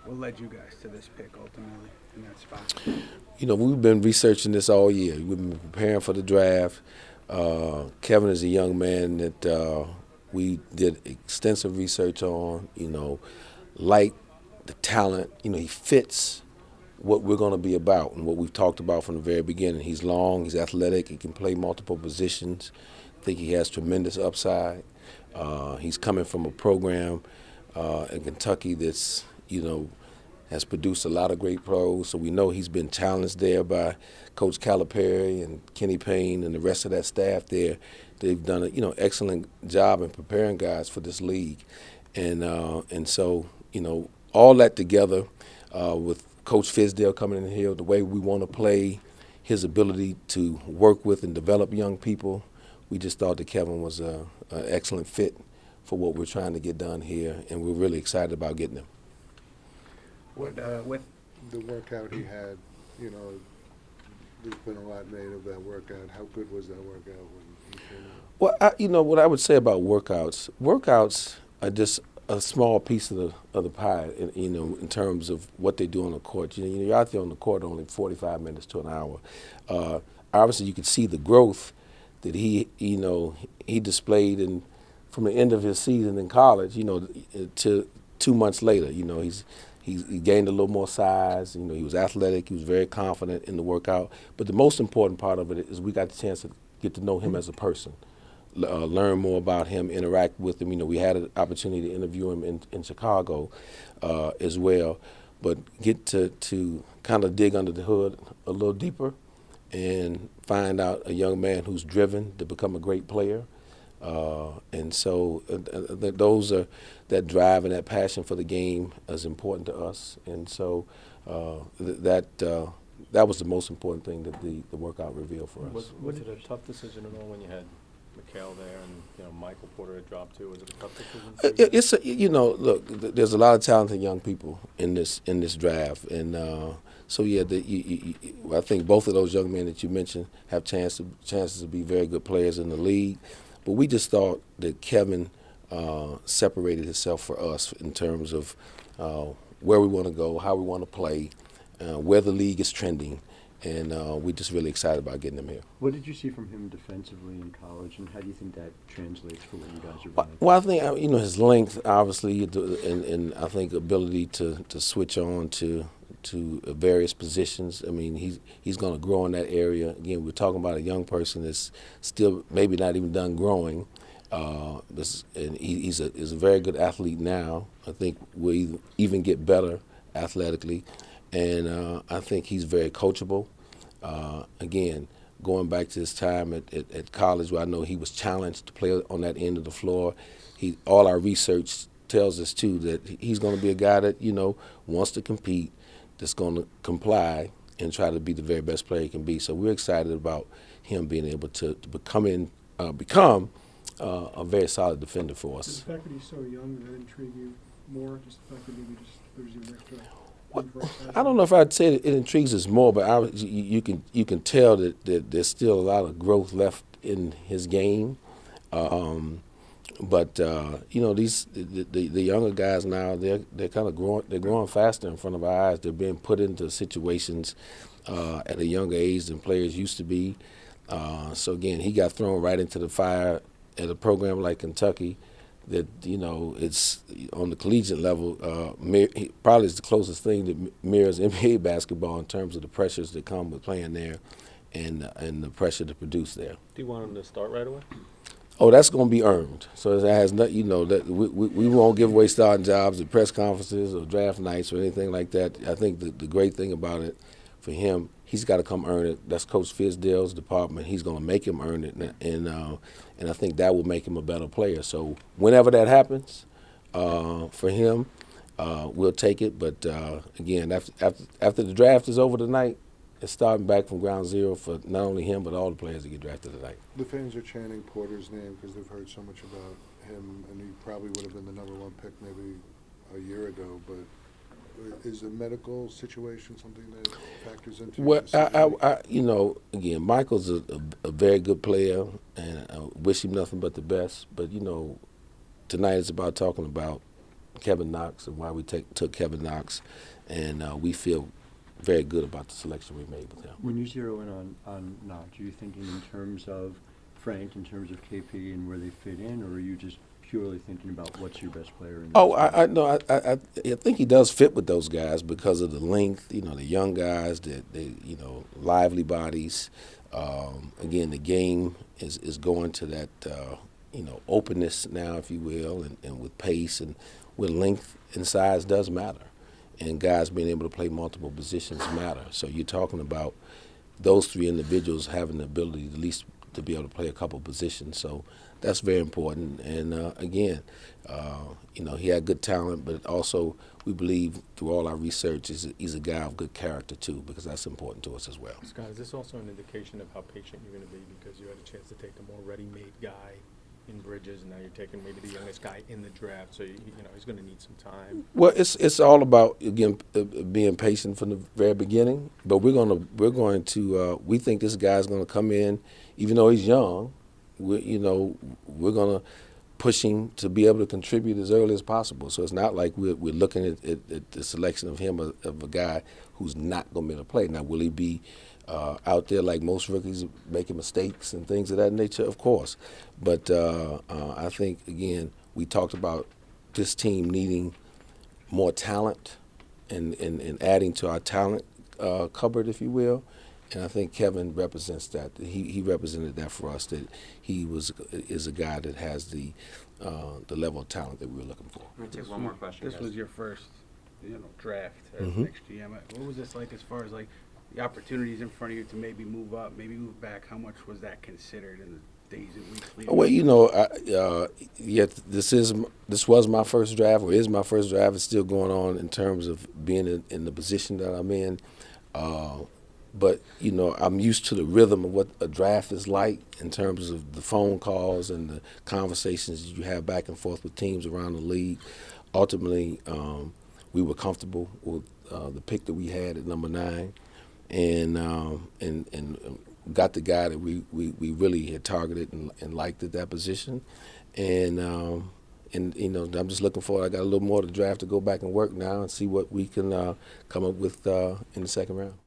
What led you guys to this pick ultimately in that spot? We've been researching this all year. We've been preparing for the draft. Kevin is a young man that we did extensive research on. Like the talent. He fits what we're going to be about and what we've talked about from the very beginning. He's long, he's athletic, he can play multiple positions. I think he has tremendous upside. He's coming from a program in Kentucky that's, has produced a lot of great pros. So we know he's been challenged there by Coach Calipari and Kenny Payne and the rest of that staff there. They've done an excellent job in preparing guys for this league, and so all that together with Coach Fizdale coming in here, the way we want to play, his ability to work with and develop young people, we just thought that Kevin was an excellent fit for what we're trying to get done here, and we're really excited about getting him. With The workout he had, there's been a lot made of that workout. How good was that workout when he came out? Well, what I would say about workouts are just a small piece of the pie, in terms of what they do on the court. You're out there on the court only 45 minutes to an hour. Obviously, you could see the growth that he displayed from the end of his season in college, to 2 months later. He gained a little more size. He was athletic. He was very confident in the workout. But the most important part of it is we got the chance to get to know him as a person, learn more about him, interact with him. We had an opportunity to interview him in Chicago as well. But get to kind of dig under the hood a little deeper and find out a young man who's driven to become a great player. And so that drive and that passion for the game is important to us. And so that was the most important thing that the workout revealed for us. Was it a tough decision at all when you had McHale there and Michael Porter had dropped too? Was it a tough decision? Look, there's a lot of talented young people in this draft, and so yeah, I think both of those young men that you mentioned have chances to be very good players in the league. But we just thought that Kevin separated himself for us in terms of where we want to go, how we want to play, where the league is trending, and we're just really excited about getting him here. What did you see from him defensively in college, and how do you think that translates for what you guys are running? Well, I think his length, obviously, and I think ability to switch on to various positions. I mean, he's going to grow in that area. Again, we're talking about a young person that's still maybe not even done growing. And he's a very good athlete now. I think we'll even get better athletically, and I think he's very coachable. Again, going back to his time at college, where I know he was challenged to play on that end of the floor. All our research tells us too that he's going to be a guy that wants to compete, that's going to comply and try to be the very best player he can be. So we're excited about him being able to become a very solid defender for us. Does the fact that he's so young, does that intrigue you more? Just the fact that maybe there's an extra. I don't know if I'd say that it intrigues us more, but you can tell that there's still a lot of growth left in his game. But the younger guys now, they're kind of growing. They're growing faster in front of our eyes. They're being put into situations at a younger age than players used to be. So again, he got thrown right into the fire at a program like Kentucky. That it's on the collegiate level. Probably is the closest thing that mirrors NBA basketball in terms of the pressures that come with playing there, and the pressure to produce there. Do you want him to start right away? Oh, that's going to be earned. So that has not, that we won't give away starting jobs at press conferences or draft nights or anything like that. I think the great thing about it for him, he's got to come earn it. That's Coach Fizdale's department. He's going to make him earn it, and I think that will make him a better player. So whenever that happens for him, we'll take it. But again, after the draft is over tonight, it's starting back from ground zero for not only him but all the players that get drafted tonight. The fans are chanting Porter's name because they've heard so much about him, and he probably would have been the #1 pick maybe a year ago. But is the medical situation something that factors into? Well, again, Michael's a very good player, and I wish him nothing but the best. But tonight is about talking about Kevin Knox and why we took Kevin Knox, and we feel very good about the selection we made with him. When you zero in on Knox, are you thinking in terms of Frank, in terms of KP and where they fit in, or are you just purely thinking about what's your best player in Oh, I no, I think he does fit with those guys because of the length. You know, the young guys, they lively bodies. Again, the game is going to that openness now, if you will, and with pace and with length and size does matter, and guys being able to play multiple positions matter. So you're talking about those three individuals having the ability at least to be able to play a couple positions. So that's very important. And again, he had good talent, but also we believe through all our research he's a guy of good character too, because that's important to us as well. Scott, is this also an indication of how patient you're going to be because you had a chance to take the more ready-made guy in Bridges, and now you're taking maybe the youngest guy in the draft, so he's going to need some time? Well, it's all about, again, being patient from the very beginning. But we think this guy's going to come in, even though he's young. We're going to push him to be able to contribute as early as possible. So it's not like we're looking at the selection of him of a guy who's not going to be able to play. Now, will he be out there like most rookies, making mistakes and things of that nature? Of course. But I think, again, we talked about this team needing more talent and adding to our talent cupboard, if you will. And I think Kevin represents that. He represented that for us, that he is a guy that has the level of talent that we were looking for. I'm going to take one more question, This guys. was your first, draft as Mhm. next GM. What was this like as far as like the opportunities in front of you to maybe move up, maybe move back? How much was that considered in the days and weeks leading? Well, this was my first draft, or is my first draft. It's still going on in terms of being in the position that I'm in. But, I'm used to the rhythm of what a draft is like in terms of the phone calls and the conversations you have back and forth with teams around the league. Ultimately, we were comfortable with the pick that we had at number 9 and got the guy that we really had targeted and liked at that position. And I'm just looking forward. I got a little more to draft to go back and work now and see what we can come up with in the second round.